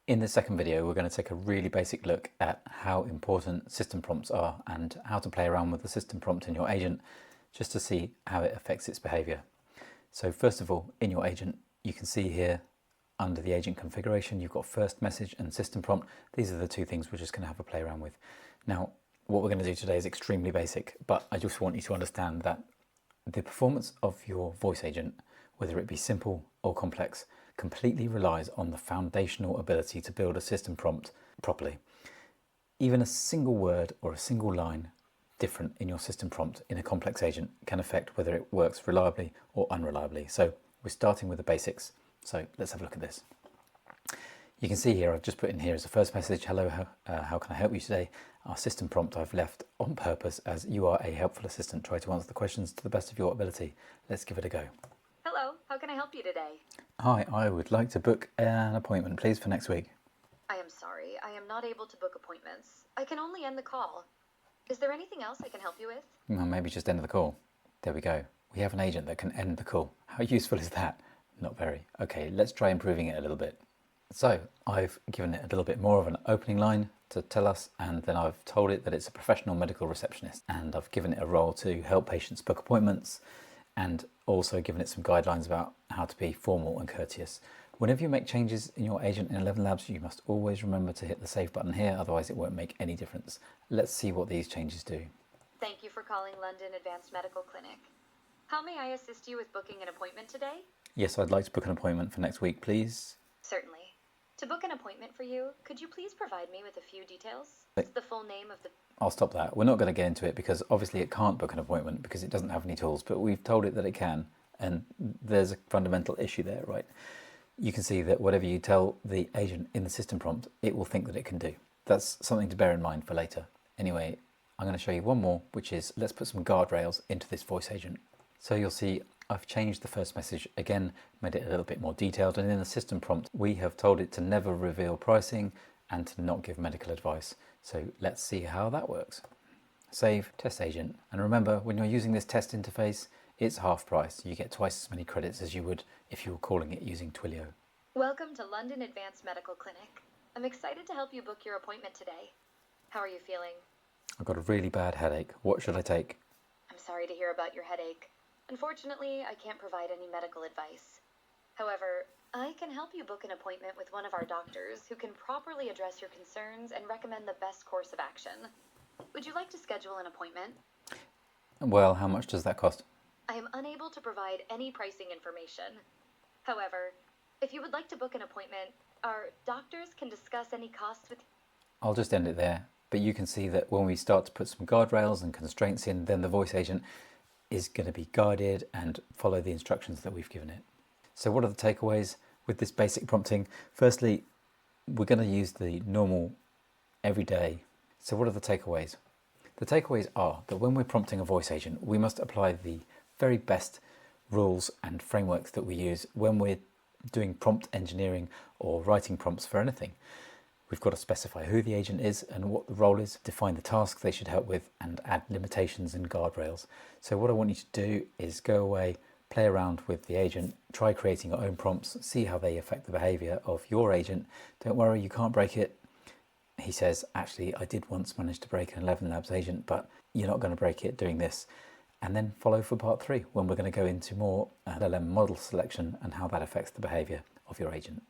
In this second video, we're going to take a really basic look at how important system prompts are and how to play around with the system prompt in your agent just to see how it affects its behavior. So first of all, in your agent, you can see here under the agent configuration, you've got first message and system prompt. These are the two things we're just going to have a play around with. Now, what we're going to do today is extremely basic, but I just want you to understand that the performance of your voice agent, whether it be simple or complex, completely relies on the foundational ability to build a system prompt properly. Even a single word or a single line different in your system prompt in a complex agent can affect whether it works reliably or unreliably. So we're starting with the basics. So let's have a look at this. You can see here, I've just put in here as a first message, hello, how can I help you today? Our system prompt I've left on purpose as you are a helpful assistant. Try to answer the questions to the best of your ability. Let's give it a go. Hello, how can I help you today? Hi, I would like to book an appointment, please, for next week. I am sorry, I am not able to book appointments. I can only end the call. Is there anything else I can help you with? Well, maybe just end the call. There we go. We have an agent that can end the call. How useful is that? Not very. Okay, let's try improving it a little bit. So I've given it a little bit more of an opening line to tell us, and then I've told it that it's a professional medical receptionist, and I've given it a role to help patients book appointments, and also given it some guidelines about how to be formal and courteous. Whenever you make changes in your agent in ElevenLabs, you must always remember to hit the save button here, otherwise it won't make any difference. Let's see what these changes do. Thank you for calling London Advanced Medical Clinic. How may I assist you with booking an appointment today? Yes, I'd like to book an appointment for next week, please. Certainly. To book an appointment for you, could you please provide me with a few details? What's the full name of the... I'll stop that. We're not going to get into it because obviously it can't book an appointment because it doesn't have any tools, but we've told it that it can, and there's a fundamental issue there, right? You can see that whatever you tell the agent in the system prompt, it will think that it can do. That's something to bear in mind for later. Anyway, I'm going to show you one more, which is let's put some guardrails into this voice agent. So you'll see I've changed the first message again, made it a little bit more detailed, and in the system prompt we have told it to never reveal pricing and to not give medical advice. So let's see how that works. Save test agent, and remember when you're using this test interface, it's half price. You get twice as many credits as you would if you were calling it using Twilio. Welcome to London Advanced Medical Clinic. I'm excited to help you book your appointment today. How are you feeling? I've got a really bad headache. What should I take? I'm sorry to hear about your headache. Unfortunately, I can't provide any medical advice. However, I can help you book an appointment with one of our doctors who can properly address your concerns and recommend the best course of action. Would you like to schedule an appointment? Well, how much does that cost? I am unable to provide any pricing information. However, if you would like to book an appointment, our doctors can discuss any costs with you. I'll just end it there, but you can see that when we start to put some guardrails and constraints in, then the voice agent is going to be guided and follow the instructions that we've given it. So what are the takeaways with this basic prompting? Firstly, we're going to use the normal everyday. So what are the takeaways? The takeaways are that when we're prompting a voice agent, we must apply the very best rules and frameworks that we use when we're doing prompt engineering or writing prompts for anything. We've got to specify who the agent is and what the role is, define the tasks they should help with, and add limitations and guardrails. So what I want you to do is go away, play around with the agent, try creating your own prompts, see how they affect the behavior of your agent. Don't worry, you can't break it. He says, actually, I did once manage to break an ElevenLabs agent, but you're not going to break it doing this. And then follow for part 3, when we're going to go into more LLM model selection and how that affects the behavior of your agent.